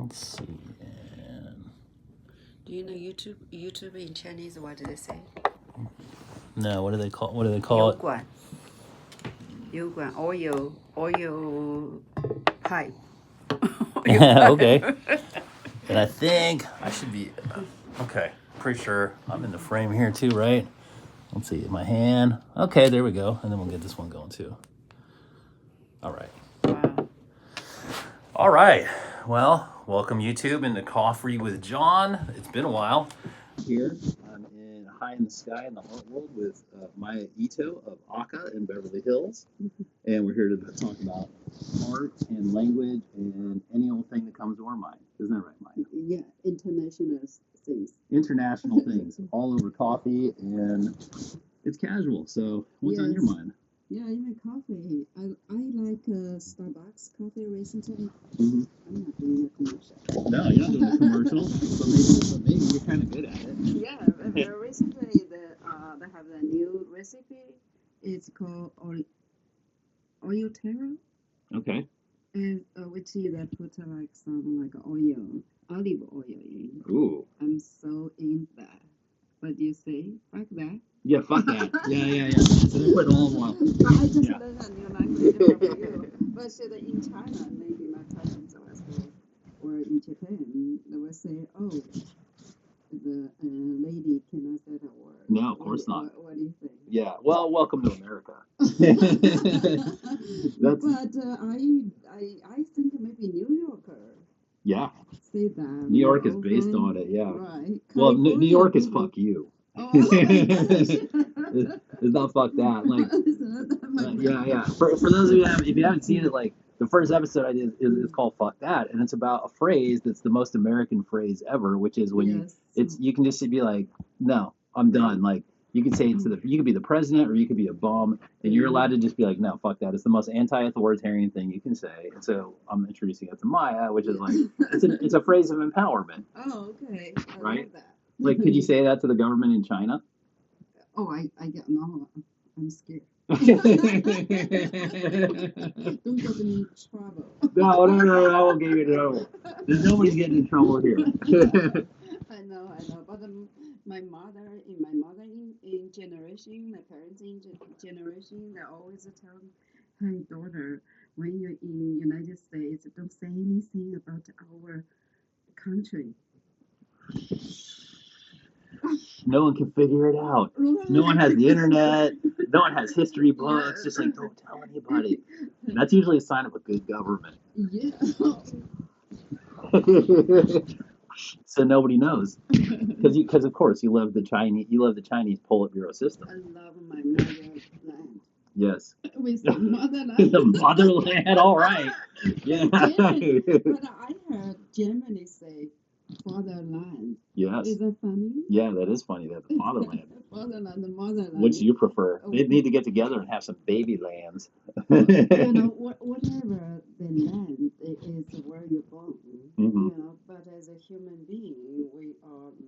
Let's see. And Do you know YouTube? YouTube in Chinese, what do they say? no, what do they call? What do they call it? 油管 oil pipe. Okay. And I think I should be okay. Pretty sure I'm in the frame here too, right? Let's see, my hand. Okay, there we go. And then we'll get this one going too. All right. Wow. All right. Well, welcome YouTube into Coffree with John. It's been a while. Here, I'm in high in the sky in the art world with Maya Ito of ACCA in Beverly Hills. And we're here to talk about art and language and any old thing that comes to our mind. Isn't that right, Maya? Yeah, international things. International things all over coffee, and it's casual. So, what's on your mind? Yeah, even coffee. I like Starbucks coffee recently. Mm-hmm. I'm not doing a commercial. No, you're not doing a commercial, but maybe you're kind of good at it. Yeah, recently they have a new recipe. It's called oil taro. Okay. And which is they put like some like olive oil in. Ooh. I'm so in that. What do you say? Fuck that. Yeah, fuck that. Yeah. So they put olive oil. I just learned a new language from you. But in China, maybe my cousins or in Japan, they will say, oh, the lady cannot say that word. No, of course not. What do you think? Yeah, well, welcome to America. But I think maybe New Yorker. Yeah. Say that. New York is based on it, yeah. Right. Well, New York is fuck you. Oh, It's not fuck that. Like, yeah. For those of you if you haven't seen it, like the first episode I did is called "Fuck That," and it's about a phrase that's the most American phrase ever, which is when you can just be like, "No, I'm done." Like you can say it to you could be the president or you could be a bum, and you're allowed to just be like, "No, fuck that." It's the most anti-authoritarian thing you can say. And so I'm introducing it to Maya, which is like it's a phrase of empowerment. Oh, okay. Right? Love that. Like, could you say that to the government in China? Oh, I get no. I'm scared. Don't get me in trouble. No, I won't get you in trouble. There's nobody's getting in trouble here. I know. But my mother in generation, my parents in generation, they always tell me, "Hey, daughter, when you're in United States, don't say anything about our country." No one can figure it out. No one has the internet. No one has history books. Just like, don't tell anybody. That's usually a sign of a good government. Yeah. So nobody knows, because of course you love the Chinese Politburo system. I love my motherland. Yes. With the motherland. The motherland. All right. Yeah. But I heard Germany say fatherland. Yes. Is that funny? Yeah, that is funny. That the fatherland. Fatherland, the motherland. Which do you prefer? They need to get together and have some baby lands. Whatever the land is where you're born. Mm-hmm. But as a human being, we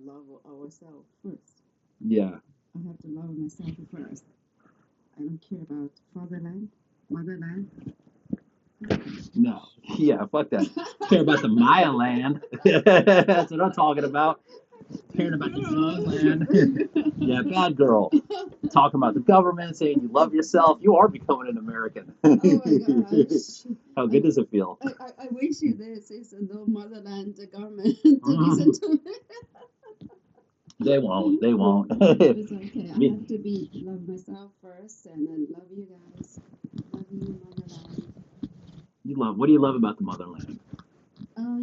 love ourselves first. Yeah. I have to love myself first. I don't care about fatherland, motherland. No. Yeah, fuck that. Care about the Maya land. That's what I'm talking about. Caring about the Zhang land. Yeah, bad girl. Talking about the government, saying you love yourself. You are becoming an American. Oh my gosh. How good does it feel? I wish this is no motherland government to listen to me. They won't. It's okay. I have to love myself first and then love you guys. Love you, motherland. What do you love about the motherland?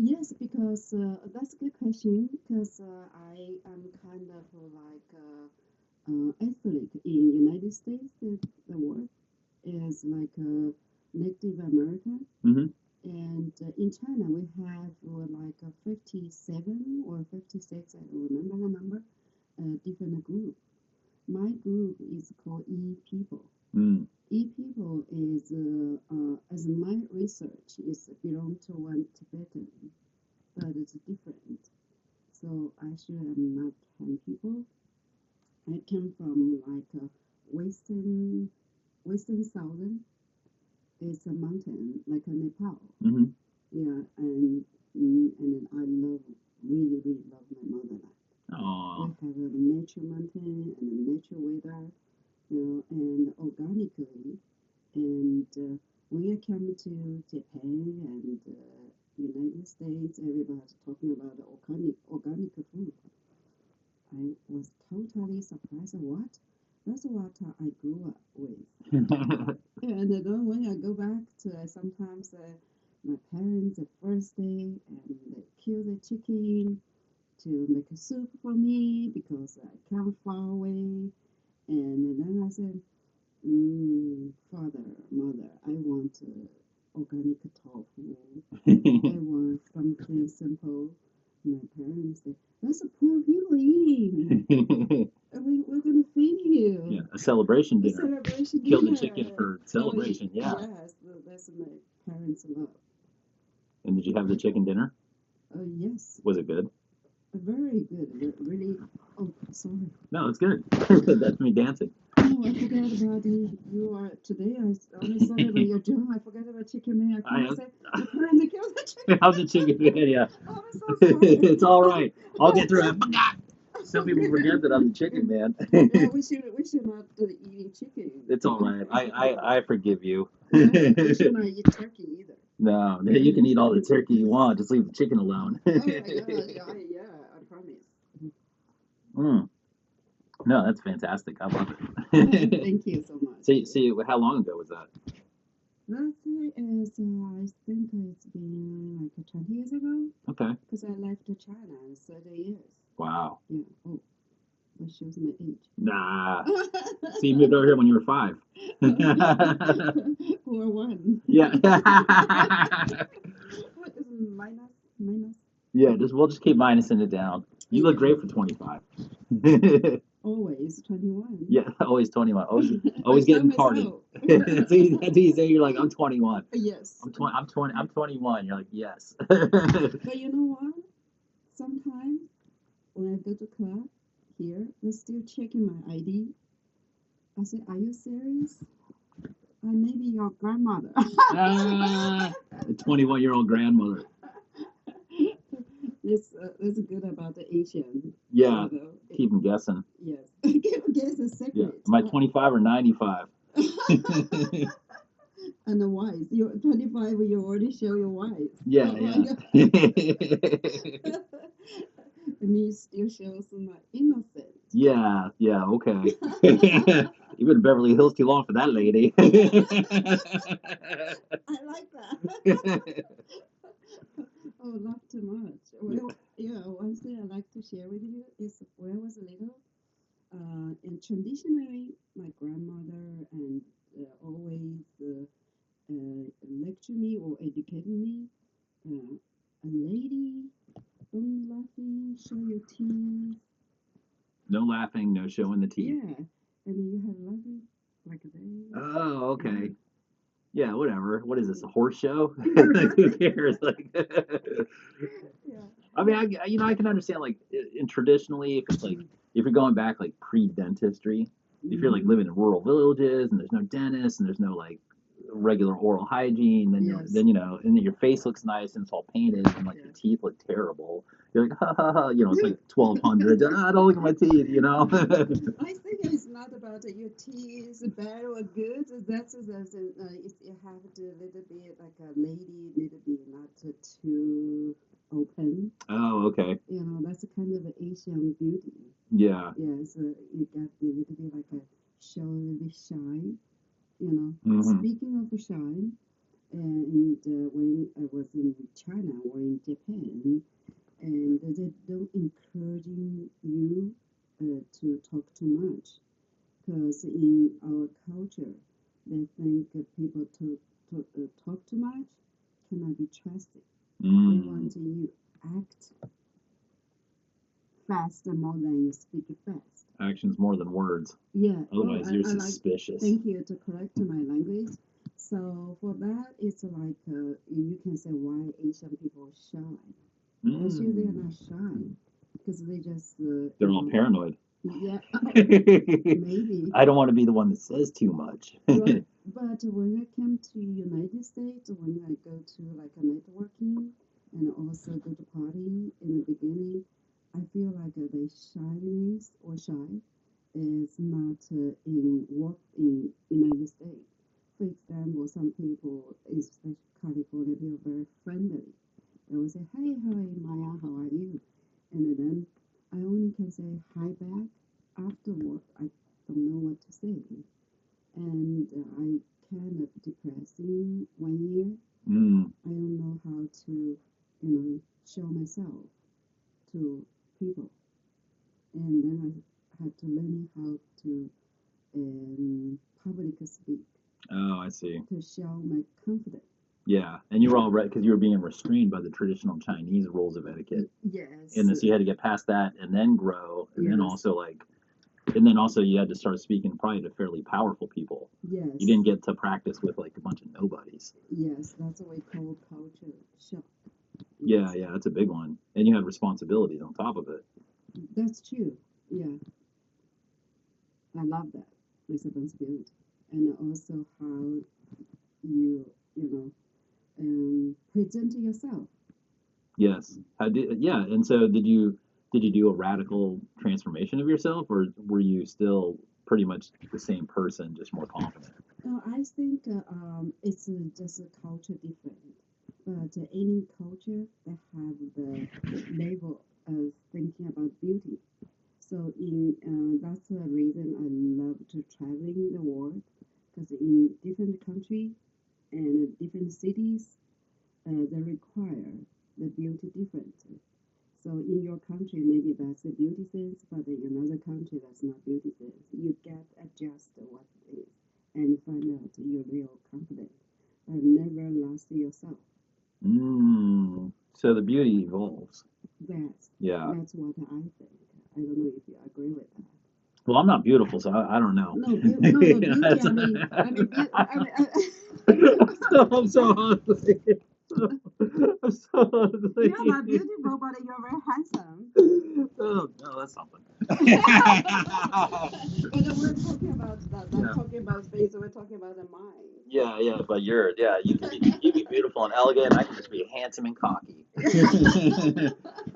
Yes, because that's a good question. Because I am kind of like Catholic in United States. The word is like Native American. Mm-hmm. And in China, we have like 57 or 56, I don't remember the number, different group. My group is called E people. Mm. E people is, as my research, is belong to one Tibetan, but it's different. So actually, I'm not Han people. I came from like western southern. It's a mountain like a Nepal. Mm-hmm. Yeah, and then Japan and United States, everybody's talking about the organic food. I was totally surprised. What? That's what I grew up with. And then when I go back to sometimes my parents the first day and they kill the chicken to make a soup for me because I come far away. And then I said, father, mother, I want organic tofu. I want something simple. My parents said, that's a poor people eating. We're going to feed you. Yeah, a celebration A dinner. celebration Kill the dinner. chicken for celebration. Yeah. Yes, that's my parents' love. And did you have the chicken dinner? Yes. Was it good? Very good. Really. Oh, sorry. No, it's good. That's me dancing. Oh, I forgot about you are today. I only saw about your job. I forgot about chicken man. I couldn't say my parents killed the chicken. How's the chicken man? Yeah. Oh, I'm so sorry. It's all right. I'll get through it. I forgot. Some people forget that I'm the chicken man. Yeah, we should not eating chicken. It's all right. I forgive you. Yeah, we should not eat turkey either. No, you can eat all the turkey you want. Just leave the chicken alone. Oh my gosh, yeah, I promise. Mm. No, that's fantastic. I love it. Thank you so much. See, how long ago was that? That is, I think it's been like 20 years ago. Okay. Because I left China in 30 years. Wow. Yeah. Oh, that shows my age. Nah. See, you moved over here when you were 5. Or 1. Yeah. What is minus? Yeah, we'll just keep minusing it down. You look great for 25. Always 21. Yeah, always 21. Always getting party. That's what you say. You're like, I'm 21. Yes. I'm 21. You're like, yes. But you know what? Sometimes when I go to club here, they're still checking my ID. I said, are you serious? I may be your grandmother. A 21-year-old grandmother. That's good about the Asian. Yeah, keep them guessing. Yes, guess a secret. Yeah. Am I 25 or 95? And the wife, you're 25, you already show your wife. Yeah, Oh yeah. It means still shows some innocent. Yeah, okay. You've been in Beverly Hills too long for that lady. I like that. Oh, not too much. Well, yeah, one thing I like to share with you is when I was little, and traditionally, my grandmother and always lecture me or educate me. A lady, don't laughing, show your teeth. No laughing, no showing the teeth. Yeah, and then you have laughing like they. Oh, okay. Yeah, whatever. What is this, a horse show? Who cares? Like, Yeah. I mean, I can understand like, in traditionally, if it's like if you're going back like pre-dentistry, if you're like living in rural villages and there's no dentist and there's no like regular oral hygiene, then then and then your face looks nice and it's all painted and like your teeth look terrible. You're like, ha ha ha, it's like 1200. Don't look at my teeth, I think it's not about your teeth, bad or good. That's you have to little bit like a lady, little bit not too open. Oh, okay. That's a kind of an Asian beauty. Yeah. Yeah, so you got a little bit like a show a little bit shine. Speaking of shine, and when I was in China or in Japan, and they don't encouraging you to talk too much, because in our culture, they think people talk too much cannot be trusted. They want you act fast more than you speak fast. Actions more than words. Yeah. Otherwise, you're suspicious. Thank you to correct my language. So for that, it's like you can say why Asian people are shy. Actually, they are not shy because they just they're all paranoid. Yeah, maybe. I don't want to be the one that says too much. But when I came to United States, when I go to like a networking and also go to party in the beginning, I feel like the shyness or shy is not in United States. for example, some people, especially California, they are very friendly. They will say, "Hey, hi, Maya, how are you?" And then I only can say hi back. Afterward, I don't know what to say, and I kind of depressing 1 year. I don't know how to, show myself to people, and then I had to learn how to public speak Oh, I see. to show my confidence. Yeah, and you were all right because you were being restrained by the traditional Chinese rules of etiquette, Yes. and so you had to get past that and then grow, and then Yes. also you had to start speaking probably to fairly powerful people. Yes. You didn't get to practice with like a bunch of nobodies. Yes, that's what we call culture shock. Yeah, yeah, that's a big one, and you had responsibilities on top of it. That's true. Yeah, I love that responsibility, and also how you present yourself. Yes. Yeah, and so did you do a radical transformation of yourself, or were you still pretty much the same person, just more confident? I think it's just a culture different, but any culture that have the level of thinking about beauty. So that's the reason I love to traveling the world, because in different country and different cities, they require the beauty differently. So in your country, maybe that's the beauty sense, but in another country, that's not beauty sense. You get adjust what it is and find out your real confidence, but never lost yourself. So the beauty evolves. Yeah. That's what I think. I don't know if you agree with that. Well, I'm not beautiful, so I don't know. No, beauty. I'm so ugly. I'm so ugly. You're not beautiful, but you're very handsome. Oh no, that's something. But we're talking about that. Not talking about face. We're talking about the mind. Yeah, but you can be beautiful and elegant. I can just be handsome and cocky.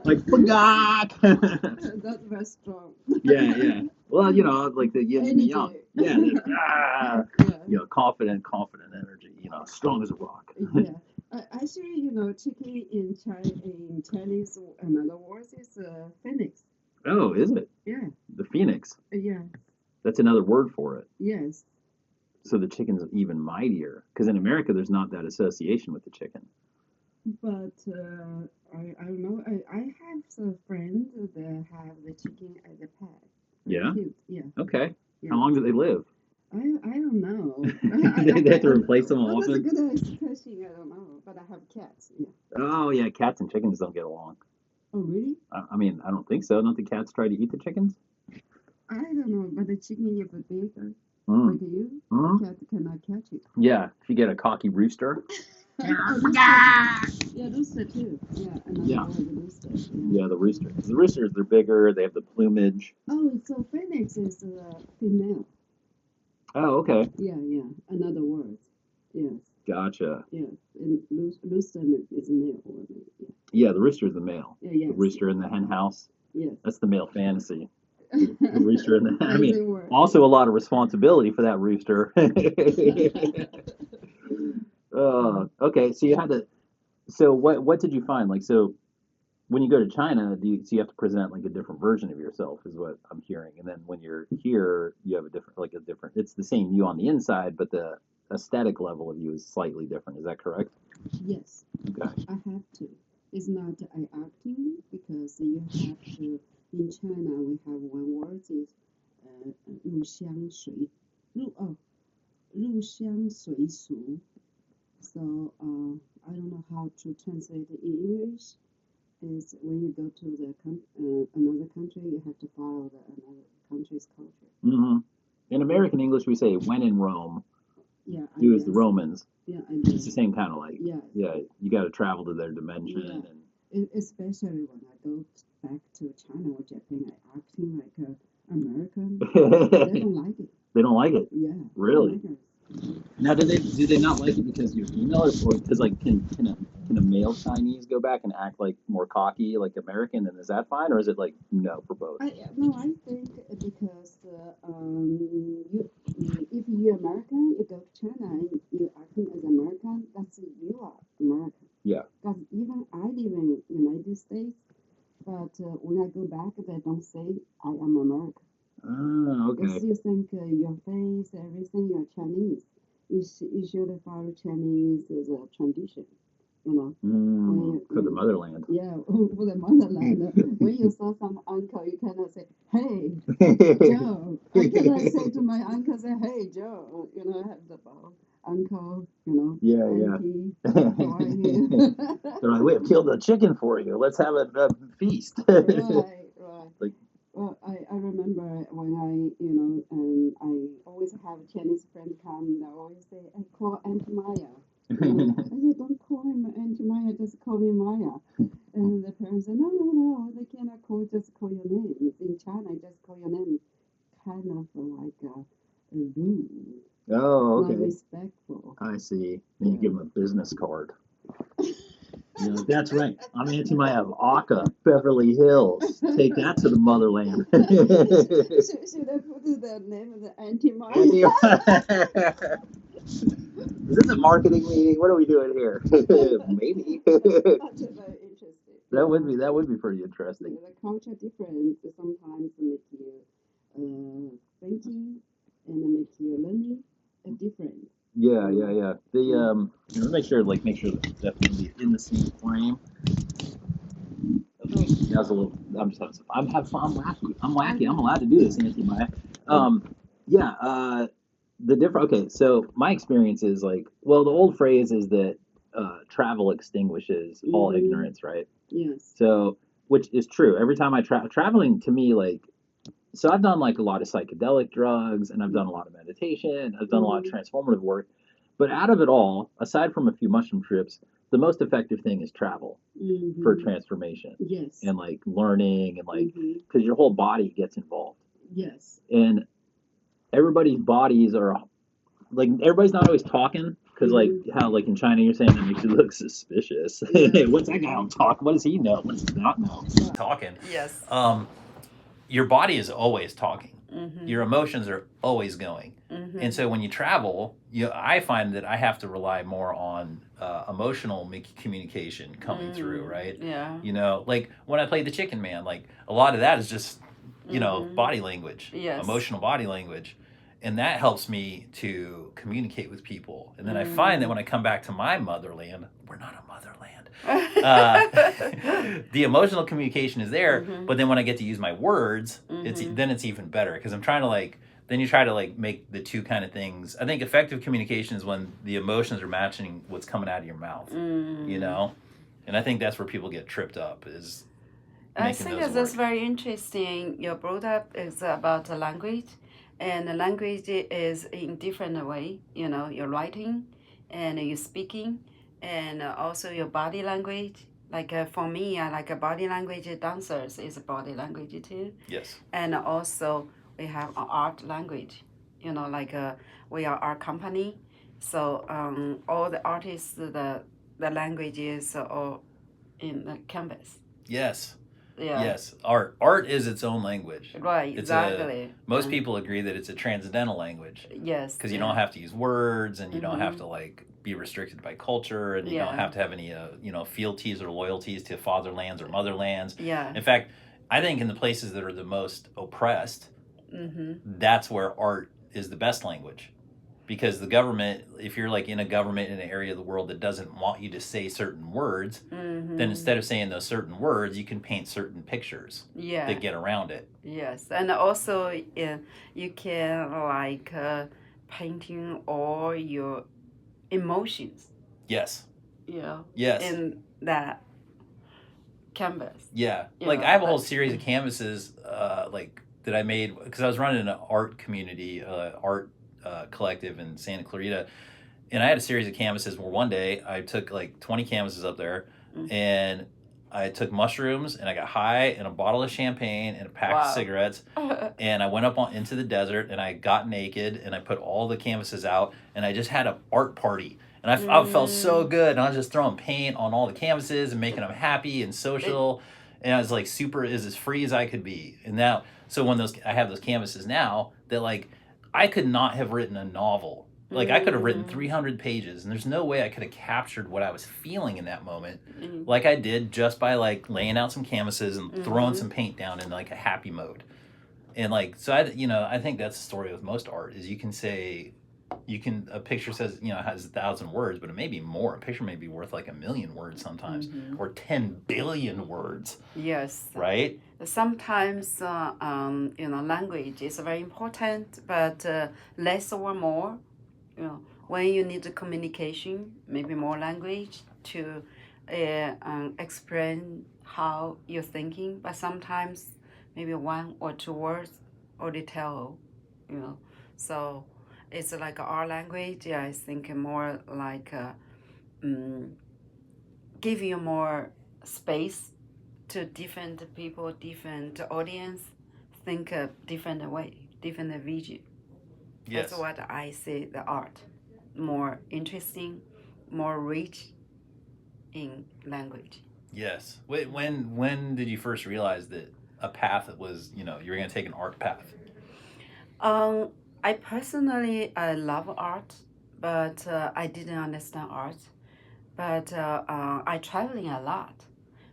Like forgot. That's very strong. Yeah. Well, like the yin and the yang. Yeah, confident energy. Strong as a rock. Yeah. Actually, chicken in Chinese, another word is phoenix. Oh, is it? Yeah. The phoenix. Yeah. That's another word for it. Yes. So the chicken's even mightier, because in America there's not that association with the chicken. But I don't know. I have some friends that have the chicken as a pet. Yeah. Cute. Yeah. Okay. Yeah. How long do they live? I don't know. They have to replace them That's a often. good question. I don't know. But I have cats. Yeah. Oh yeah, cats and chickens don't get along. Oh really? I mean, I don't think so. Don't the cats try to eat the chickens? I don't know. But the chicken is bigger. Mm. Like you, cat cannot catch it. Yeah, if you get a cocky rooster. Yeah, rooster too. Yeah, another word, rooster. Yeah, the rooster. The roosters, they're bigger. They have the plumage. Oh, so phoenix is female. Oh, okay. Yeah, another word. Yes. Gotcha. Yes, and rooster is male. Yeah. Yeah, the rooster is the male. Yeah, yes. The rooster in the hen house. Yes. That's the male fantasy. The rooster in the. I mean, word. also a lot of responsibility for that rooster. Okay, so you had to. So what did you find? Like, so when you go to China, so you have to present like a different version of yourself, is what I'm hearing. And then when you're here, you have a different. It's the same you on the inside, but the aesthetic level of you is slightly different. Is that correct? Yes. Okay. I have to. It's not I acting, because you have to. In China, we have one word is 入乡随入乡随俗. So I don't know how to translate it in English. Is when you go to another country, you have to follow another country's culture. Mm-hmm. In American English, we say "when in Rome." Yeah. Do as the Romans. Yeah, it's the same kind of like. Yeah. Yeah, you got to travel to their dimension. Yeah. And especially when I go back to China or Japan, I acting like an American. They don't like it. They don't like it. Yeah. Really? Now, do they not like it because you're female, or because like can a male Chinese go back and act like more cocky like American, and is that fine, or is it like no for both? No, I think because if you're American, you go to China and you acting as American, that's you are American. Yeah. Because even I live in United States, but when I go back, they don't say I am American. Okay. Because you think your face, everything, you're Chinese. You should follow Chinese as a tradition, you know. For the motherland. Yeah, for the motherland. When you saw some uncle, you cannot say, "Hey, Joe." I cannot say to my uncle, say, "Hey, Joe." You know, I have the bow. Uncle, Yeah, auntie, how are you? They're like, we have killed a chicken for you. Let's have a feast. Right. Like, Well, I remember when I always have Chinese friend come, they always say, I call Auntie Maya. I said, don't call him Auntie Maya, just call me Maya. And the parents said, no, they cannot just call your name. In China, just call your name. Kind of like rude. Oh, okay. Not respectful. I see. Then you give them a business card. That's right. I'm Auntie Maya of ACCA Beverly Hills. Take that to the motherland. Should I put the name of the Auntie Maya? Is this a marketing meeting? What are we doing here? Maybe. That's very interesting. That would be pretty interesting. The culture difference sometimes make you thinking and make you learning different. Yeah. The make sure that's definitely in the same frame. That was a little. I'm just having some. I'm having fun. I'm wacky. I'm allowed to do this, Auntie Maya. Yeah. The different. Okay, so my experience is like, well, the old phrase is that travel extinguishes all ignorance, right? Yes. So, which is true. Every time I traveling to me, like, so I've done like a lot of psychedelic drugs, and I've done a lot of meditation. I've done a lot of transformative work, but out of it all, aside from a few mushroom trips, the most effective thing is travel for transformation. Yes. And like learning and like because your whole body gets involved. Yes. And everybody's bodies are like everybody's not always talking because like how like in China you're saying that makes you look suspicious. What's that guy on talk? What does he know? What does he not know? Talking. Yes. Your body is always talking. Your emotions are always going. And so when you travel, I find that I have to rely more on emotional communication coming through, right? Yeah. Like when I played the Chicken Man, like a lot of that is just, body language, emotional body language. And that helps me to communicate with people. And then I find that when I come back to my motherland, we're not a motherland. The emotional communication is there, but then when I get to use my words, it's even better because I'm trying to then you try to make the two kind of things. I think effective communication is when the emotions are matching what's coming out of your mouth, and I think that's where people get tripped up is. I think that's very interesting. Your brought up is about the language, and the language is in different way. Your writing, and your speaking, and also your body language. Like for me, I like a body language. Dancers is a body language too. Yes. And also we have an art language. We are art company, so all the artists the language is all in the canvas. Yes. Yeah. Yes, art is its own language. Right, exactly. Most people agree that it's a transcendental language. Yes. Because you don't have to use words, and you don't have to be restricted by culture, and you don't have to have any fealties or loyalties to fatherlands or motherlands. Yeah. In fact, I think in the places that are the most oppressed, that's where art is the best language. Because the government, if you're in a government in an area of the world that doesn't want you to say certain words, then instead of saying those certain words, you can paint certain pictures that get around it. Yes, and also you can painting all your emotions. Yes. Yeah. Yes. In that canvas. Yeah. I have a whole series of canvases that I made because I was running an art community, art collective in Santa Clarita, and I had a series of canvases where one day I took 20 canvases up there, and I took mushrooms and I got high and a bottle of champagne and a pack of cigarettes, and I went up into the desert and I got naked and I put all the canvases out and I just had an art party. And I felt so good, and I was just throwing paint on all the canvases and making them happy and social, and I was super as free as I could be. And now, so when I have those canvases now, that I could not have written a novel. Like I could have written 300 pages, and there's no way I could have captured what I was feeling in that moment, like I did just by like laying out some canvases and throwing some paint down in like a happy mode. And like, so I think that's the story with most art is you can say, a picture says, has 1,000 words, but it may be more. A picture may be worth like 1,000,000 words sometimes, or 10 billion words. Yes. Right? Sometimes, language is very important, but less or more, when you need the communication, maybe more language to explain how you're thinking, but sometimes maybe 1 or 2 words already tell, so it's like our language. I think more like give you more space to different people, different audience, think a different way, different vision. Yes. That's what I see the art more interesting, more rich in language. Yes. Wait, when did you first realize that a path that was, you were going to take an art path? I personally love art, but I didn't understand art. But I traveling a lot.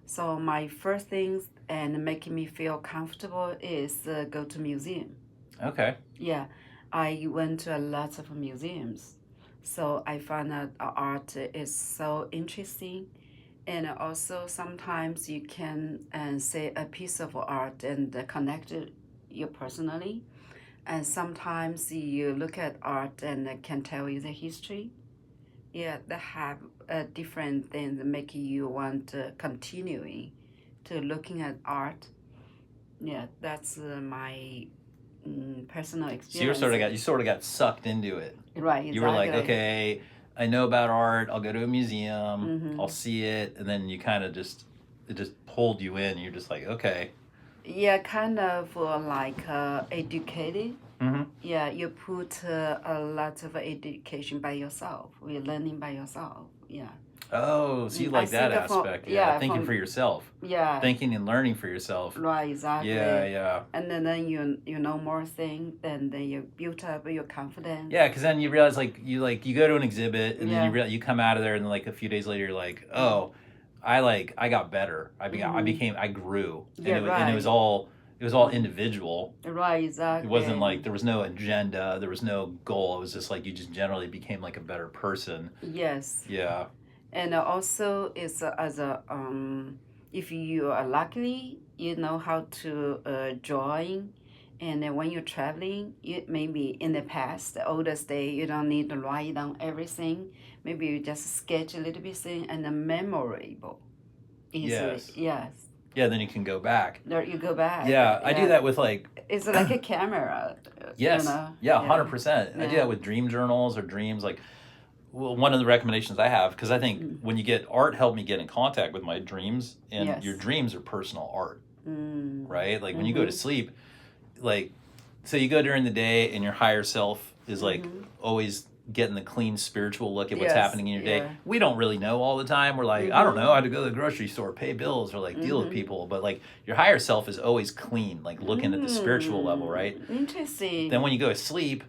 So my first things and making me feel comfortable is go to museum. Okay. Yeah, I went to a lot of museums. So I found that art is so interesting. And also sometimes you can say a piece of art and connect you personally. And sometimes you look at art and can tell you the history. Yeah, they have a different thing that make you want to continuing to looking at art. Yeah, that's my personal experience. So you sort of got sucked into it. Right, exactly. You were like, okay, I know about art. I'll go to a museum. I'll see it, and then you kind of it just pulled you in. You're just like, okay. Yeah, kind of like educated. Yeah, you put a lot of education by yourself. You're learning by yourself. Yeah. Oh, so you like that aspect? Thinking for yourself. Yeah. Thinking and learning for yourself. Right, exactly. Yeah. And then you know more things, and then you build up your confidence. Yeah, because then you realize you go to an exhibit, and then you realize you come out of there, and then like a few days later you're like, oh, I got better. I grew. And it was all individual. Right, exactly. It wasn't like there was no agenda, there was no goal. It was just like you just generally became like a better person. Yes. Yeah. And also it's as a if you are lucky, you know how to join. And when you're traveling, maybe in the past, the oldest day, you don't need to write down everything. Maybe you just sketch a little bit thing and memorable. Easily. Yes. Yeah, then you can go back. There you go back. Yeah, I do that with like... It's like a camera. Yes. Yeah, 100%. I do that with dream journals or dreams. Like, well, one of the recommendations I have, because I think when you get art, helped me get in contact with my dreams, and your dreams are personal art, right? Like when you go to sleep, like, so you go during the day and your higher self is like always getting the clean spiritual look at what's happening in your day. We don't really know all the time. We're like, I don't know, I had to go to the grocery store, pay bills, or like deal with people. But like your higher self is always clean, like looking at the spiritual level, right? Interesting. Then when you go to sleep,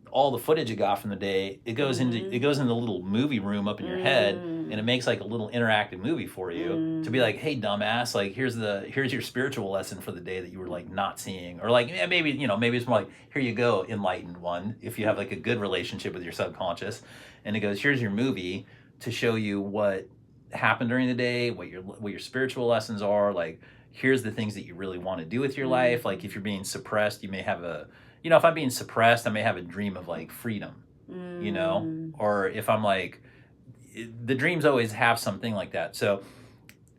all the footage you got from the day, it goes into the little movie room up in your head, and it makes like a little interactive movie for you to be like, hey dumbass, like here's your spiritual lesson for the day that you were like not seeing, or like maybe it's more like, here you go, enlightened one, if you have like a good relationship with your subconscious, and it goes, here's your movie to show you what happened during the day, what your spiritual lessons are, like here's the things that you really want to do with your life. Like if you're being suppressed, you may have if I'm being suppressed, I may have a dream of like freedom, or if I'm like, the dreams always have something like that. So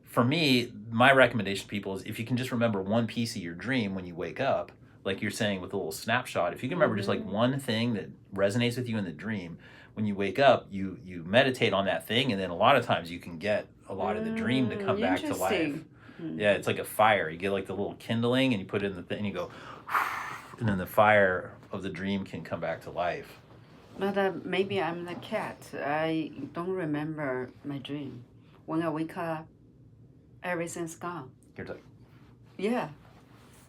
for me, my recommendation to people is if you can just remember one piece of your dream when you wake up, like you're saying with a little snapshot, if you can remember just like one thing that resonates with you in the dream, when you wake up, you meditate on that thing, and then a lot of times you can get a lot of the dream to come back to life. Yeah, it's like a fire. You get like the little kindling and you put it in the thing and you go, and then the fire of the dream can come back to life. But maybe I'm the cat. I don't remember my dream. When I wake up, everything's gone. You're like, yeah.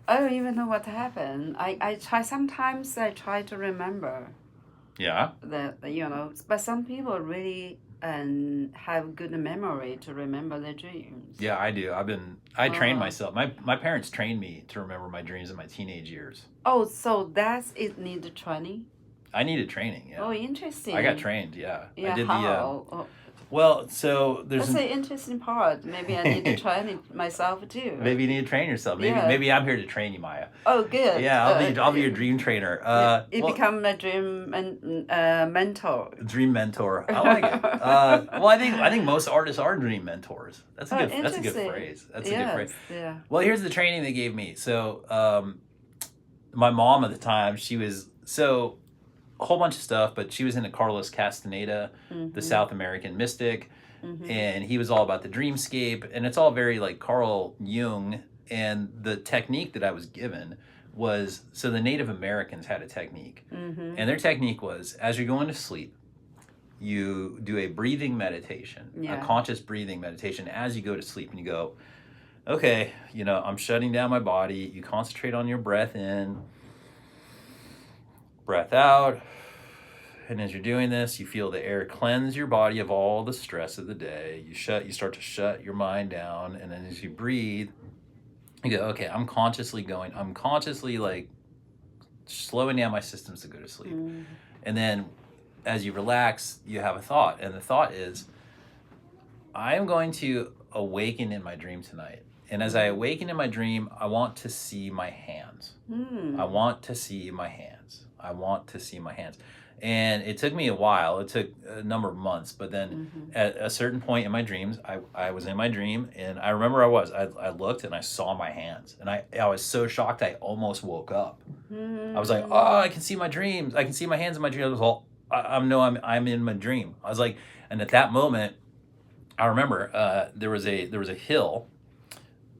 I don't even know what happened. Sometimes I try to remember Yeah. but some people really have good memory to remember their dreams. Yeah, I do. I trained myself. My parents trained me to remember my dreams in my teenage years. Oh, so it need training? I needed training, yeah. Oh, interesting. I got trained, yeah. Yeah, I did how? well, so there's That's an interesting part. Maybe I need to train it myself too. Maybe you need to train yourself. Maybe I'm here to train you, Maya. Oh, good. Yeah, I'll be your dream trainer. Become a dream mentor. Dream mentor. I like it. Well, I think most artists are dream mentors. That's a good phrase. That's a good phrase. Yeah. Well, here's the training they gave me. So, my mom at the time, she was a whole bunch of stuff, but she was into Carlos Castaneda, the South American mystic, and he was all about the dreamscape, and it's all very like Carl Jung. And the technique that I was given was, so the Native Americans had a technique, and their technique was, as you're going to sleep, you do a breathing meditation, a conscious breathing meditation as you go to sleep, and you go, okay, I'm shutting down my body. You concentrate on your breath in, breath out. And as you're doing this, you feel the air cleanse your body of all the stress of the day. You start to shut your mind down. And then as you breathe, you go, okay, I'm consciously like slowing down my systems to go to sleep. And then as you relax, you have a thought. And the thought is, I am going to awaken in my dream tonight. And as I awaken in my dream, I want to see my hands. I want to see my hands. I want to see my hands. And it took me a while. It took a number of months. But then at a certain point in my dreams, I was in my dream. And I remember I looked and I saw my hands. And I was so shocked I almost woke up. I was like, oh, I can see my dreams. I can see my hands in my dream. I was all, I'm in my dream. I was like, and at that moment, I remember there was a hill.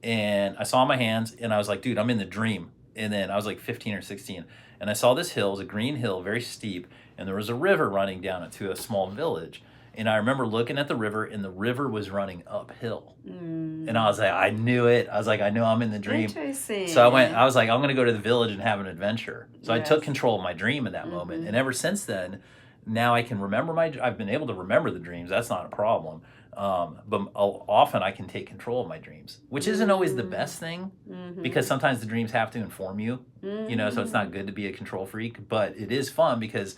And I saw my hands, and I was like, dude, I'm in the dream. And then I was like 15 or 16, and I saw this hill. It was a green hill, very steep, and there was a river running down into a small village. And I remember looking at the river, and the river was running uphill. And I was like, I knew it. I was like, I know I'm in the dream. Interesting. So I was like, I'm going to go to the village and have an adventure. So I took control of my dream in that moment. And ever since then, now I can remember I've been able to remember the dreams. That's not a problem. But often I can take control of my dreams, which isn't always the best thing, because sometimes the dreams have to inform you, so it's not good to be a control freak, but it is fun because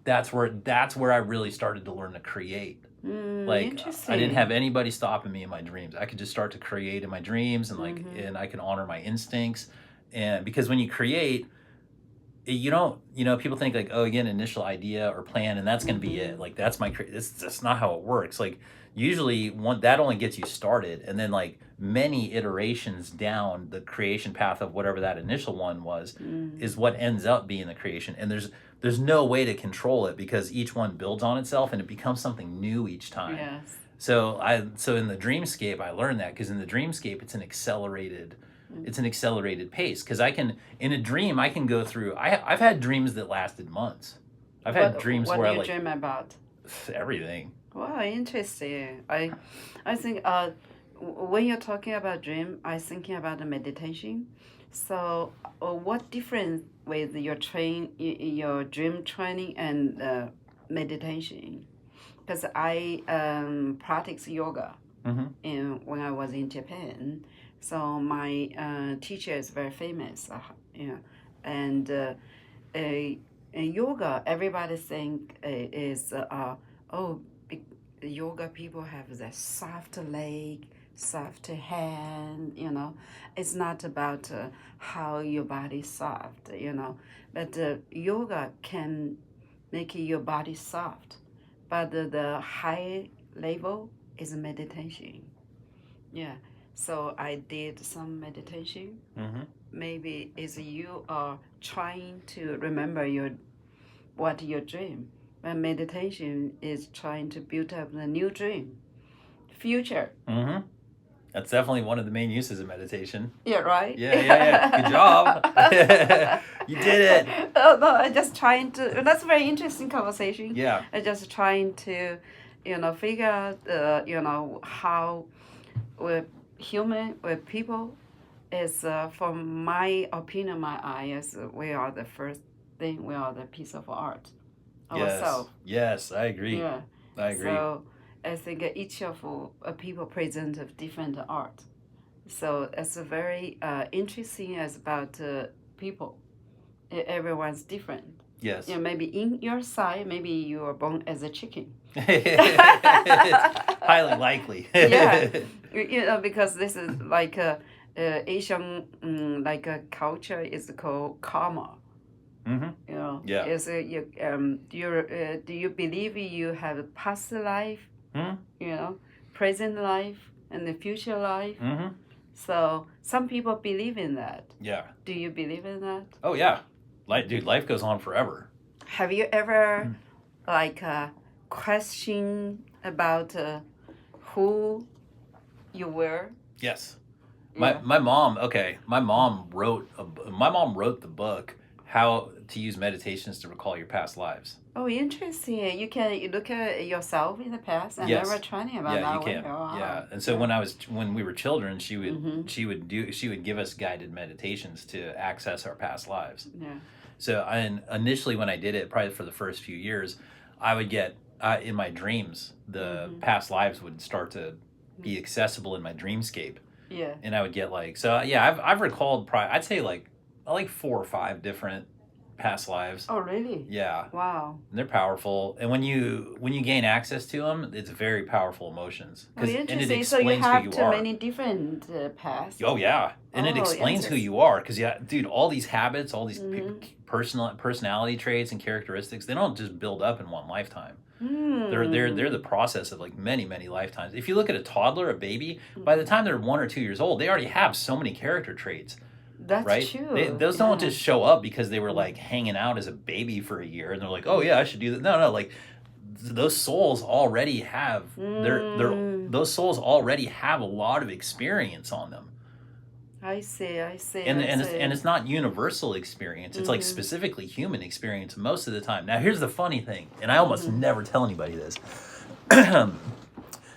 that's where I really started to learn to create. Like, I didn't have anybody stopping me in my dreams. I could just start to create in my dreams, and and I can honor my instincts. And because when you create, you don't, people think like, oh, you get an initial idea or plan and that's going to be it. Like, that's not how it works. Like, usually that only gets you started, and then like many iterations down the creation path of whatever that initial one was is what ends up being the creation. And there's no way to control it, because each one builds on itself and it becomes something new each time. Yes. So in the dreamscape, I learned that, because in the dreamscape, it's an accelerated pace, because in a dream I can go through, I've had dreams that lasted months. I've had dreams where what do you dream about? Everything. Wow, interesting. I think when you're talking about dream, I'm thinking about the meditation. So what difference with your dream training and meditation? Because I practice yoga when I was in Japan. So my teacher is very famous, and in yoga, everybody think is yoga people have the soft leg, soft hand. It's not about how your body soft, but yoga can make your body soft, but the high level is meditation. Yeah. So I did some meditation. Maybe is you are trying to remember what your dream. But meditation is trying to build up the new dream, future. That's definitely one of the main uses of meditation. Yeah, right? Yeah. Good job. You did it. Oh, no, I'm just trying to, that's a very interesting conversation. Yeah. I'm just trying to, figure out, how we're human, we're people, is from my opinion, my eye is we are the first thing. We are the piece of art Yes. ourselves. Yes, I agree. Yeah. I agree. So I think each of people present a different art. So it's a very interesting as about people. Everyone's different. Yes. You know, maybe in your side, maybe you are born as a chicken. Highly likely. Yeah. You know, because this is like Asian like a culture is called karma. Mm-hmm. You know, Yeah. is you do you believe you have a past life? Mm-hmm. You know, present life and the future life. Mm-hmm. So some people believe in that. Yeah. Do you believe in that? Oh yeah. Dude, life goes on forever. Have you ever like question about who you were? Yes. Yeah. My mom. Okay. My mom wrote the book How to Use Meditations to Recall Your Past Lives. Oh, interesting. You can look at yourself in the past and Yes. never training about Yeah, that you way. can. Oh, Yeah, and so when we were children, she would give us guided meditations to access our past lives. Yeah. So initially when I did it, probably for the first few years, I would get in my dreams the past lives would start to be accessible in my dreamscape. Yeah. And I would get I've recalled I'd say like 4 or 5 different past lives. Oh, really? Yeah. Wow. And they're powerful, and when you gain access to them, it's very powerful emotions. Oh, And it interesting. So explains you have who you too are. many different paths. Oh yeah, and it Oh, explains who you are. Because dude, all these habits, all these personality traits and characteristics, they don't just build up in one lifetime. They're the process of like many lifetimes. If you look at a toddler, a baby, by the time they're 1 or 2 years old, they already have so many character traits. That's right? true. Those don't just show up because they were like hanging out as a baby for a year and they're like, oh yeah, I should do that. No, like those souls already have those souls already have a lot of experience on them. I see. And it's not universal experience. It's like specifically human experience most of the time. Now here's the funny thing, and I almost never tell anybody this.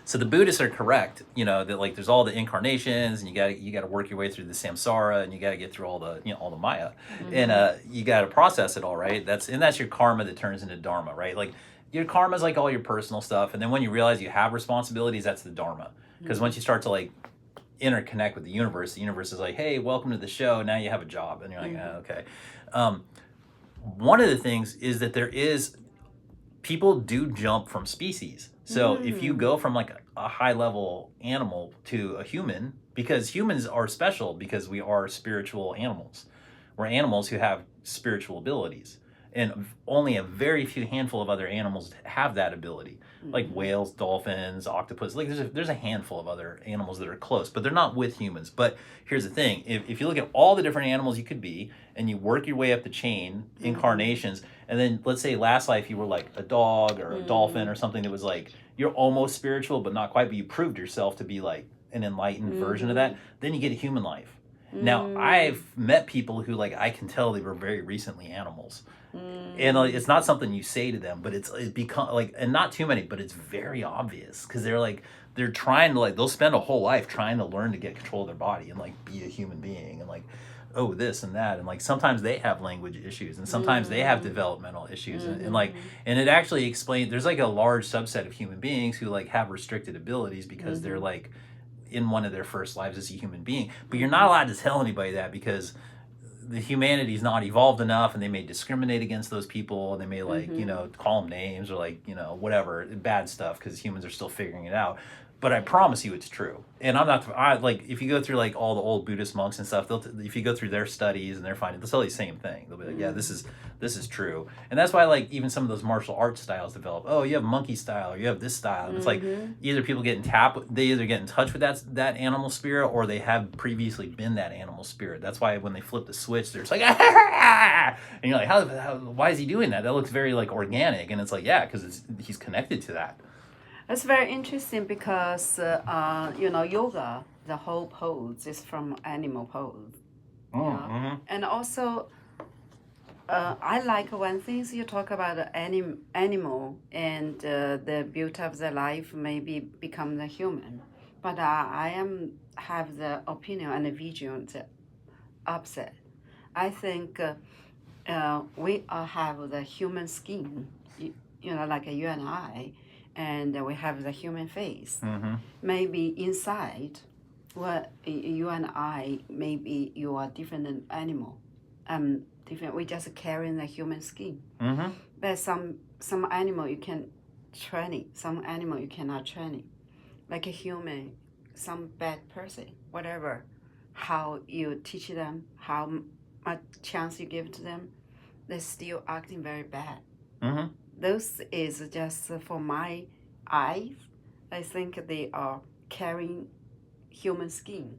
So the Buddhists are correct, you know, that like there's all the incarnations, and you got to work your way through the samsara, and you got to get through all the Maya, and you got to process it all, right? That's your karma that turns into dharma, right? Like your karma is like all your personal stuff, and then when you realize you have responsibilities, that's the dharma. Because once you start to like interconnect with the universe is like, hey, welcome to the show. Now you have a job, and you're like, oh, okay. One of the things is that people do jump from species. So if you go from like a high level animal to a human, because humans are special because we are spiritual animals. We're animals who have spiritual abilities. And only a very few handful of other animals have that ability. Like whales, dolphins, octopus. Like there's a handful of other animals that are close, but they're not with humans. But here's the thing. If you look at all the different animals you could be, and you work your way up the chain, incarnations, and then let's say last life you were like a dog or a dolphin or something that was like, you're almost spiritual, but not quite, but you proved yourself to be like an enlightened version of that, then you get a human life. Now, I've met people who like, I can tell they were very recently animals. And it's not something you say to them, but it become like, and not too many, but it's very obvious because they're trying to like, they'll spend a whole life trying to learn to get control of their body and like be a human being and like, oh, this and that. And like, sometimes they have language issues and sometimes they have developmental issues. And like, and it actually explains, there's like a large subset of human beings who like have restricted abilities because they're like in one of their first lives as a human being. But you're not allowed to tell anybody that because the humanity's not evolved enough, and they may discriminate against those people, and they may like call them names or like whatever bad stuff because humans are still figuring it out. But I promise you it's true. And I like, if you go through like all the old Buddhist monks and stuff, if you go through their studies and their findings, they'll tell you the same thing. They'll be like, yeah, this is true. And that's why like even some of those martial arts styles develop. Oh, you have monkey style or you have this style. And it's like either people get they either get in touch with that animal spirit or they have previously been that animal spirit. That's why when they flip the switch, they're just like, and you're like, why is he doing that? That looks very like organic. And it's like, yeah, because he's connected to that. It's very interesting because, yoga, the whole pose is from animal pose. And also, I like when things you talk about animal and the beauty of the life maybe become the human. but have the opinion and the vision the opposite. I think we all have the human skin, like you and I, and we have the human face. Mm-hmm. Maybe inside, you and I, maybe you are different animal. Different. We just carrying the human skin. Mm-hmm. But some animal you can train it. Some animal you cannot train it. Like a human, some bad person, whatever. How you teach them, how much chance you give to them, they're still acting very bad. Mm-hmm. Those is just for my eyes. I think they are carrying human skin.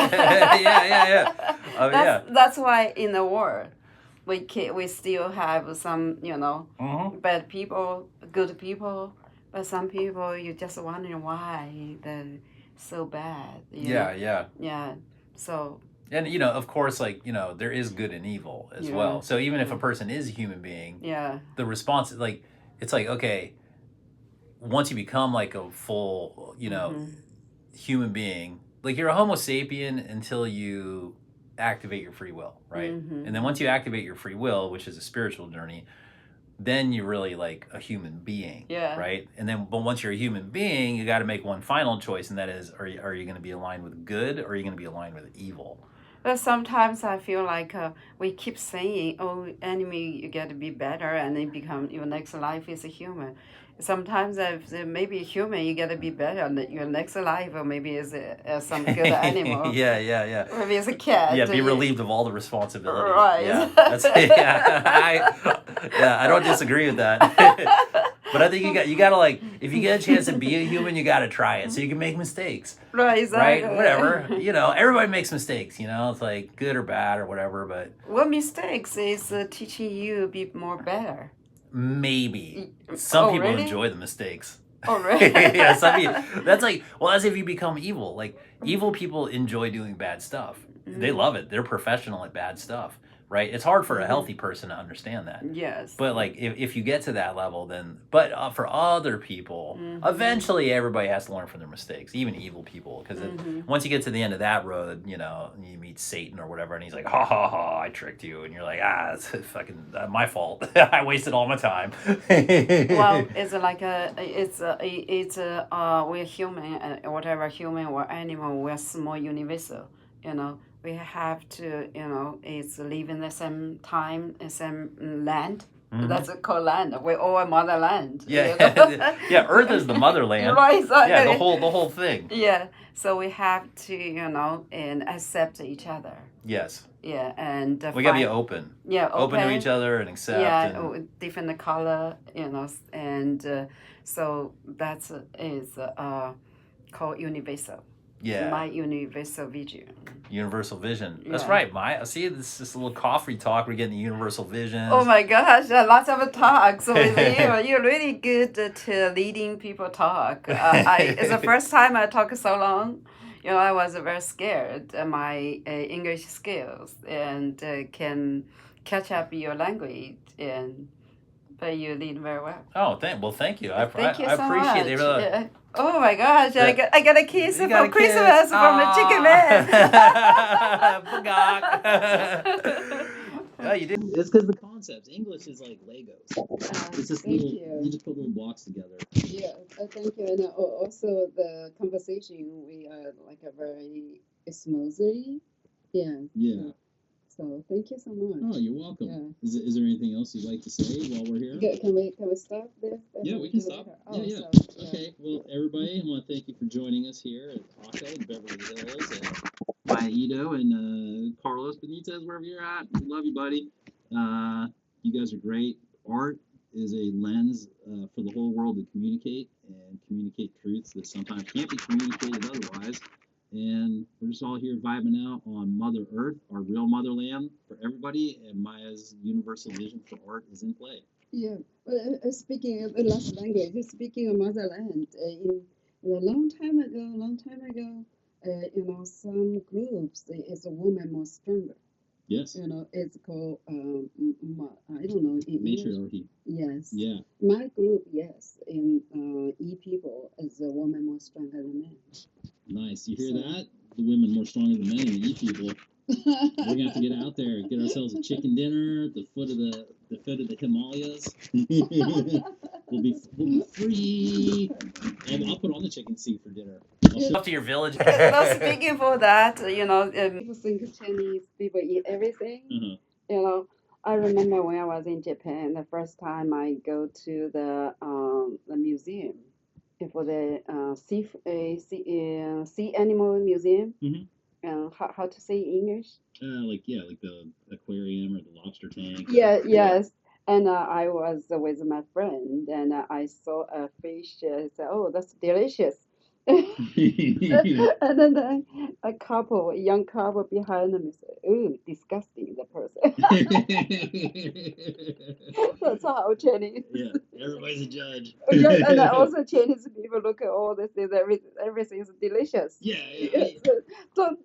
Yeah. Oh, yeah. That's why in the world we still have some Mm-hmm. bad people, good people, but some people you just wondering why they're so bad. Yeah, yeah. Yeah. So And of course, like there is good and evil as Yeah. well. So even if a person is a human being, yeah. the response like it's like okay, once you become like a full Mhm. human being, like you're a Homo sapien until you activate your free will, right? Mhm. And then once you activate your free will, which is a spiritual journey, then you're really like a human being, Yeah. right? And then, but once you're a human being, you got to make one final choice, and that is, are you going to be aligned with good, or are you going to be aligned with evil? But sometimes I feel like we keep saying, "Oh, enemy, you got to be better," and then become your next life is a human. Sometimes if maybe a human, you got to be better, and your next life, or maybe is some good animal. Yeah. Maybe it's a cat. Yeah, be relieved of all the responsibility. Right. Yeah, I don't disagree with that. But I think you got to like, if you get a chance to be a human, you got to try it so you can make mistakes. Right, exactly. Right? Whatever. Everybody makes mistakes, It's like good or bad or whatever, but What mistakes is teaching you to be more better? maybe. Some people really? enjoy the mistakes. Oh, really? Yeah, that's like, well, as if you become evil. Like, evil people enjoy doing bad stuff. They love it. They're professional at bad stuff, right? It's hard for a healthy person to understand that. Yes. But like, if you get to that level, then, but for other people, eventually everybody has to learn from their mistakes, even evil people, because once you get to the end of that road, you meet Satan or whatever, and he's like, ha ha ha, I tricked you, and you're like, it's fucking my fault. I wasted all my time. Well, it's like we're human, whatever human or animal, we're small universal, we have to, it's live in the same time, the same land. That's called land. We're all motherland. Yeah, yeah. Earth is the motherland. Right, exactly. Yeah, the whole thing. Yeah, so we have to, and accept each other. Yes. Yeah, and we gotta be open. Yeah, open to each other and accept. Yeah, and different color, and so that's is called universal. Yeah. My universal vision. Universal vision. That's Yeah. right. I see this little Coffree talk. We're getting the universal vision. Oh my gosh, lots of talks with you. You're really good to leading people talk. It's the first time I talk so long. I was very scared my English skills and can catch up your language but you lead very well. Oh, thank you. Thank you I so appreciate much. it. Yeah. Oh my gosh, I got a kiss You for got a Christmas kiss. from a chicken man. Oh, you did. It's because the concepts. English is like Legos. It's just Thank little. you. just put little blocks together. Yeah, thank you. And also the conversation, we are like a very smoothly. Yeah. Yeah. So thank you so much. Oh, you're welcome. Yeah. Is there anything else you'd like to say while we're here? Can we stop this? Yeah, we can stop. Oh, Yeah. so, Okay. Well, everybody, I want to thank you for joining us here at ACCA in Beverly Hills, and Maya Ito and Carlos Benitez, wherever you're at. We love you, buddy. You guys are great. Art is a lens for the whole world to communicate truths that sometimes can't be communicated otherwise. And we're just all here vibing out on Mother Earth, our real motherland for everybody, and Maya's universal vision for art is in play. Yeah, speaking of the last language, speaking of motherland, in a long time ago, some groups is a woman more stronger. Yes. You know, it's called I don't know in English. Matriarchy. Yes. Yeah. My group, yes, in E people is a woman more stronger than men. Nice. You hear So- that? The women more stronger than men in the E people. We're gonna have to get out there, get ourselves a chicken dinner at the foot of the Himalayas. we'll be free. I'll put on the chicken seat for dinner. Up to your village. No, speaking for that, People think Chinese people eat everything. Uh-huh. You know, I remember when I was in Japan, the first time I go to the museum for the sea animal museum. Mhm. How to say in English? Like the aquarium or the lobster tank. Yeah, yes. And I was with my friend, and I saw a fish. I said, "Oh, that's delicious." And then a young couple behind me said, "Ooh, disgusting!" The person. That's how Chinese. Yeah, everybody's a judge. Yeah, and also Chinese people look at all this things. Everything is delicious. Yeah. So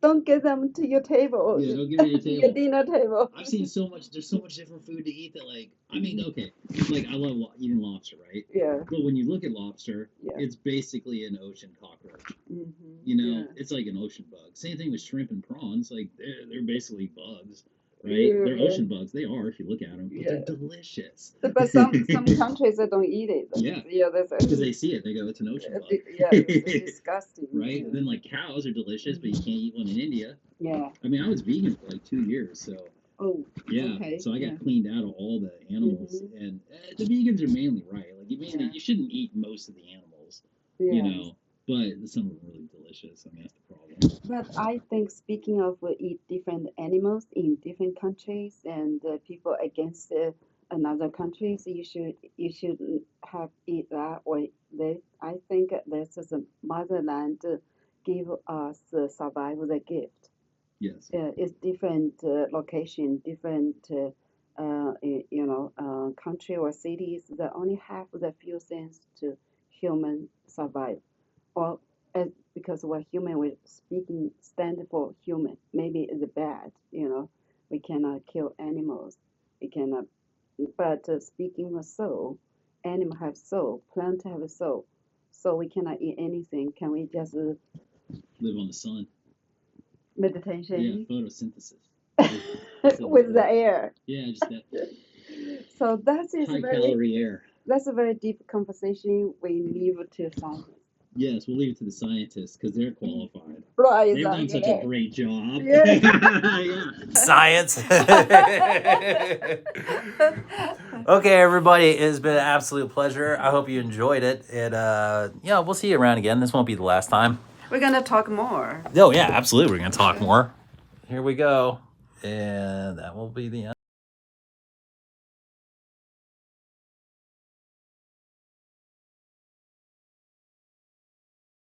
don't get them to your table. Yeah, don't get them to your To your table. dinner table. I've seen so much. There's so much different food to eat that, like, I mean, okay, like I love eating lobster, right? Yeah. But when you look at lobster, Yeah. it's basically an ocean cockroach. Mm-hmm. You know, Yeah. it's like an ocean bug. Same thing with shrimp and prawns. Like they're basically bugs, right? Yeah, They're yeah. ocean bugs. They are if you look at them, but Yeah. they're delicious. But some countries that don't eat it. Yeah. Yeah, that's Because they see it, they go, it's an ocean bug. yeah, it's disgusting. Right? Yeah. And then like cows are delicious, but you can't eat one in India. Yeah. I mean, I was vegan for like 2 years, so Oh. yeah. Okay. So I got Yeah. cleaned out of all the animals, Mhm. and the vegans are mainly right. Like Yeah. you shouldn't eat most of the animals, Yeah. you know. But some are really delicious. I mean, that's the problem. But I think speaking of eat different animals in different countries and people against another countries, you should have eat that or this. I think this is a motherland give us survival the gift. Yes. It's different location, different country or cities that only have the few things to human survive. Or because we're human, we're speaking stand for human. Maybe it's bad, we cannot kill animals. We cannot, but speaking of soul, animal have soul, plant have a soul. So we cannot eat anything. Can we just Live on the sun. meditation? Yeah, photosynthesis. With the air. Yeah, just that So that is high calorie air. that's a very deep conversation. We leave it to science. Yes, we'll leave it to the scientists because they're qualified. Right, They've done such a great job. Yeah. Yeah. Science. Okay, everybody, it has been an absolute pleasure. I hope you enjoyed it. And yeah, we'll see you around again. This won't be the last time. We're gonna talk more. Oh, yeah, absolutely. We're going to talk more. Here we go. And that will be the end.